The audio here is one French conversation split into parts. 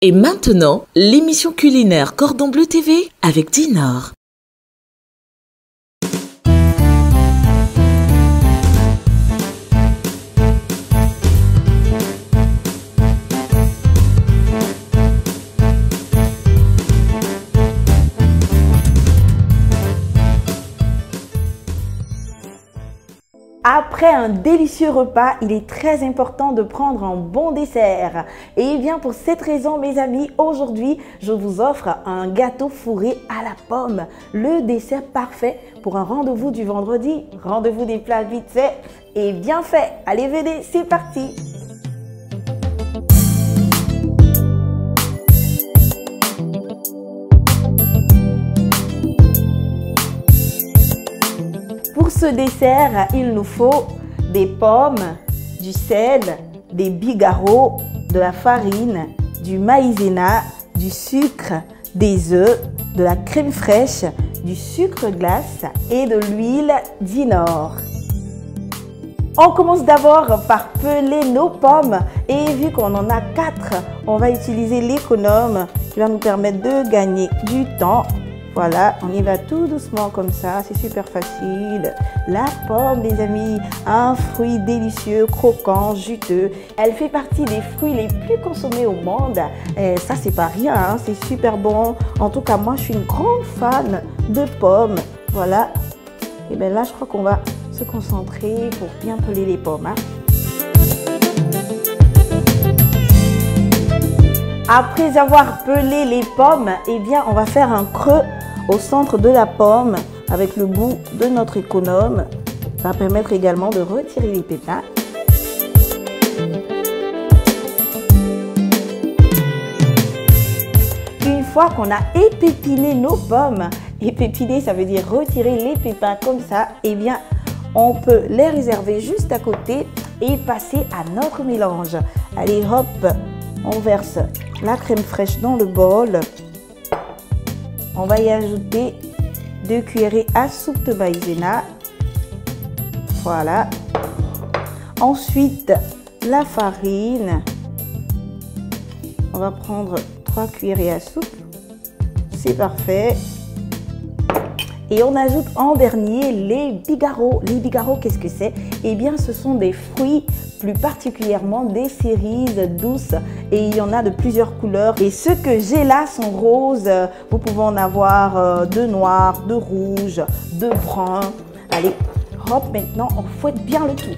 Et maintenant, l'émission culinaire Cordon Bleu TV avec Dinor. Après un délicieux repas, il est très important de prendre un bon dessert. Et bien pour cette raison, mes amis, aujourd'hui, je vous offre un gâteau fourré à la pomme. Le dessert parfait pour un rendez-vous du vendredi. Rendez-vous des plats vite faits et bien fait. Allez, venez, c'est parti! Pour ce dessert, il nous faut des pommes, du sel, des bigarros, de la farine, du maïzena, du sucre, des œufs, de la crème fraîche, du sucre glace et de l'huile Dinor. On commence d'abord par peler nos pommes et vu qu'on en a 4, on va utiliser l'économe qui va nous permettre de gagner du temps. Voilà, on y va tout doucement comme ça, c'est super facile. La pomme, les amis, un fruit délicieux, croquant, juteux. Elle fait partie des fruits les plus consommés au monde. Et ça, c'est pas rien, hein, c'est super bon. En tout cas, moi, je suis une grande fan de pommes. Voilà. Et bien là, je crois qu'on va se concentrer pour bien peler les pommes. Hein. Après avoir pelé les pommes, eh bien, on va faire un creux au centre de la pomme avec le bout de notre économe. Ça va permettre également de retirer les pépins. Une fois qu'on a épépiné nos pommes, épépiner ça veut dire retirer les pépins comme ça, eh bien, on peut les réserver juste à côté et passer à notre mélange. Allez hop, on verse la crème fraîche dans le bol. On va y ajouter 2 cuillerées à soupe de maïzena. Voilà. Ensuite, la farine. On va prendre 3 cuillerées à soupe. C'est parfait. Et on ajoute en dernier les bigarros. Les bigarros, qu'est-ce que c'est? Eh bien, ce sont des fruits, plus particulièrement des cerises douces. Et il y en a de plusieurs couleurs. Et ceux que j'ai là sont roses. Vous pouvez en avoir de noir, de rouge, de brun. Allez, hop, maintenant, on fouette bien le tout.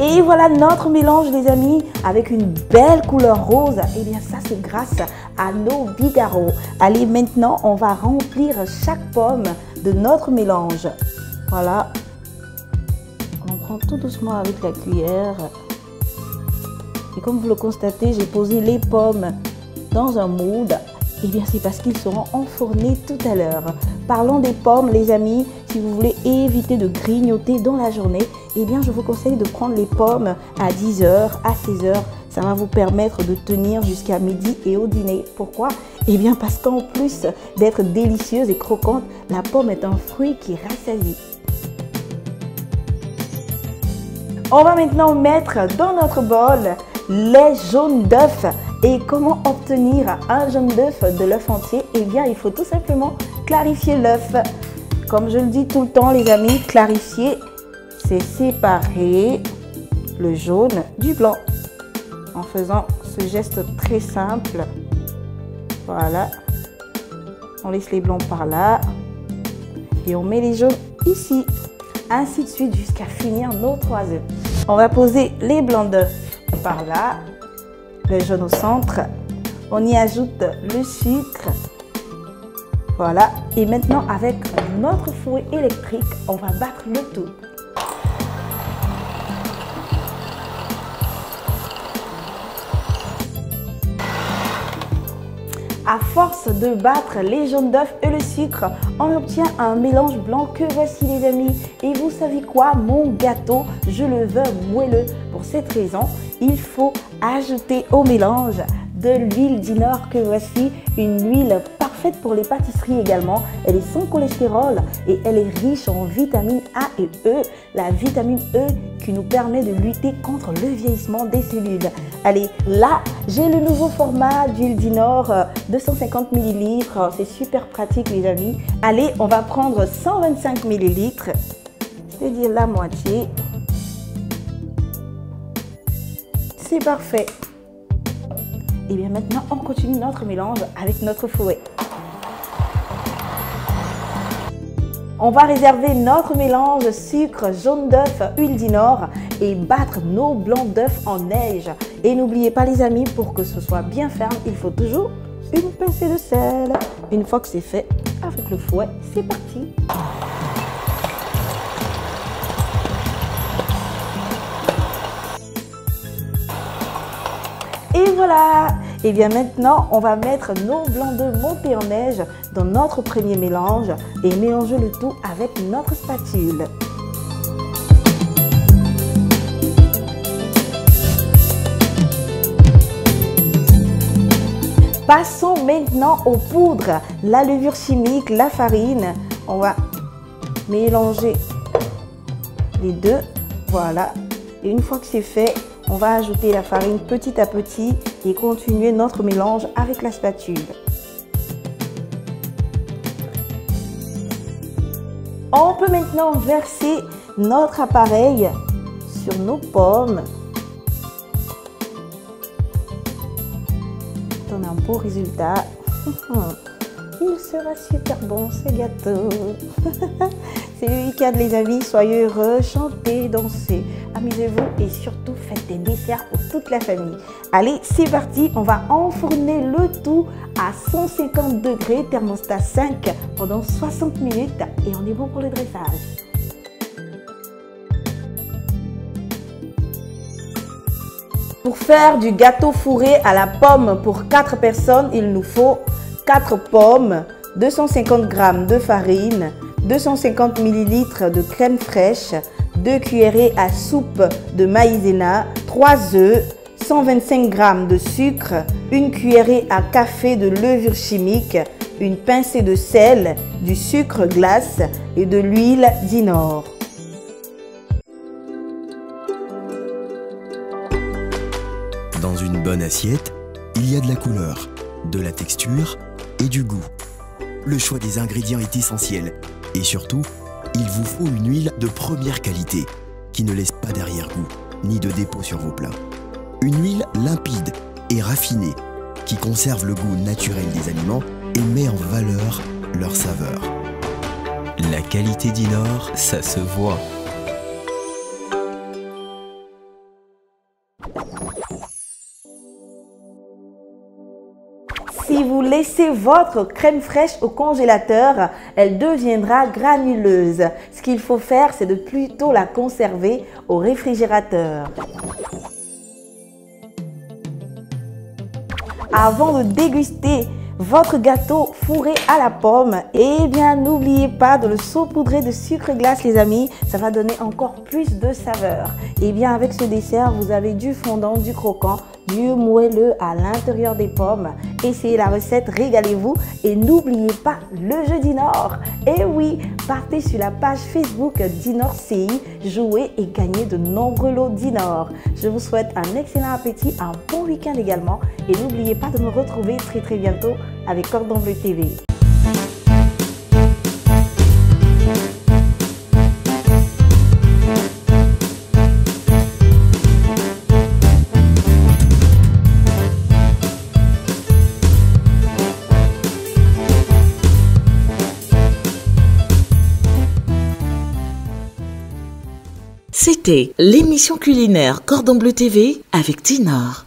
Et voilà notre mélange, les amis, avec une belle couleur rose. Et bien ça, c'est grâce à nos bigarros. Allez, maintenant, on va remplir chaque pomme de notre mélange. Voilà. On prend tout doucement avec la cuillère. Et comme vous le constatez, j'ai posé les pommes dans un moule. Et bien, c'est parce qu'ils seront enfournés tout à l'heure. Parlons des pommes, les amis. Si vous voulez éviter de grignoter dans la journée, eh bien, je vous conseille de prendre les pommes à 10h, à 16h. Ça va vous permettre de tenir jusqu'à midi et au dîner. Pourquoi? Eh bien, parce qu'en plus d'être délicieuse et croquante, la pomme est un fruit qui rassasie. On va maintenant mettre dans notre bol les jaunes d'œufs. Et comment obtenir un jaune d'œuf de l'œuf entier? Eh bien, il faut tout simplement clarifier l'œuf. Comme je le dis tout le temps, les amis, clarifier, c'est séparer le jaune du blanc. En faisant ce geste très simple. Voilà. On laisse les blancs par là. Et on met les jaunes ici. Ainsi de suite jusqu'à finir nos 3 œufs. On va poser les blancs d'œufs par là. Le jaune au centre. On y ajoute le sucre. Voilà. Et maintenant, avec notre fouet électrique, on va battre le tout. À force de battre les jaunes d'œufs et le sucre, on obtient un mélange blanc que voici, les amis. Et vous savez quoi? Mon gâteau, je le veux moelleux. Pour cette raison, il faut ajouter au mélange de l'huile Dinor que voici, une huile parfaite parfaite pour les pâtisseries également. Elle est sans cholestérol et elle est riche en vitamine A et E. La vitamine E qui nous permet de lutter contre le vieillissement des cellules. Allez, là, j'ai le nouveau format d'huile Dinor, 250 ml. C'est super pratique les amis. Allez, on va prendre 125 ml, c'est-à-dire la moitié. C'est parfait. Et bien maintenant, on continue notre mélange avec notre fouet. On va réserver notre mélange sucre, jaune d'œuf, huile Dinor et battre nos blancs d'œufs en neige. Et n'oubliez pas les amis, pour que ce soit bien ferme, il faut toujours une pincée de sel. Une fois que c'est fait, avec le fouet, c'est parti. Et voilà! Et bien maintenant, on va mettre nos blancs d'œufs montés en neige dans notre premier mélange et mélanger le tout avec notre spatule. Passons maintenant aux poudres, la levure chimique, la farine. On va mélanger les deux, voilà. Et une fois que c'est fait, on va ajouter la farine petit à petit et continuer notre mélange avec la spatule. On peut maintenant verser notre appareil sur nos pommes. On a un beau résultat. Il sera super bon ce gâteau. C'est le week-end les amis, soyez heureux, chantez, dansez, amusez-vous et surtout faites des desserts pour toute la famille. Allez, c'est parti, on va enfourner le tout à 150 degrés, thermostat 5 pendant 60 minutes et on est bon pour le dressage. Pour faire du gâteau fourré à la pomme pour 4 personnes, il nous faut 4 pommes, 250 g de farine, 250 ml de crème fraîche, 2 cuillerées à soupe de maïzena, 3 œufs, 125 g de sucre, 1 cuillerée à café de levure chimique, une pincée de sel, du sucre glace et de l'huile Dinor. Dans une bonne assiette, il y a de la couleur, de la texture et du goût. Le choix des ingrédients est essentiel et surtout, il vous faut une huile de première qualité qui ne laisse pas d'arrière-goût ni de dépôt sur vos plats. Une huile limpide et raffinée qui conserve le goût naturel des aliments et met en valeur leur saveur. La qualité Dinor, ça se voit. Si vous laissez votre crème fraîche au congélateur, elle deviendra granuleuse. Ce qu'il faut faire, c'est de plutôt la conserver au réfrigérateur. Avant de déguster votre gâteau fourré à la pomme, eh bien n'oubliez pas de le saupoudrer de sucre glace les amis, ça va donner encore plus de saveur. Et bien avec ce dessert, vous avez du fondant, du croquant, du moelleux à l'intérieur des pommes. Essayez la recette, régalez-vous et n'oubliez pas le jeu Dinor. Et oui, partez sur la page Facebook Dinor CI, jouez et gagnez de nombreux lots Dinor. Je vous souhaite un excellent appétit, un bon week-end également et n'oubliez pas de me retrouver très bientôt avec Cordon Bleu TV. C'était l'émission culinaire Cordon Bleu TV avec Dinor.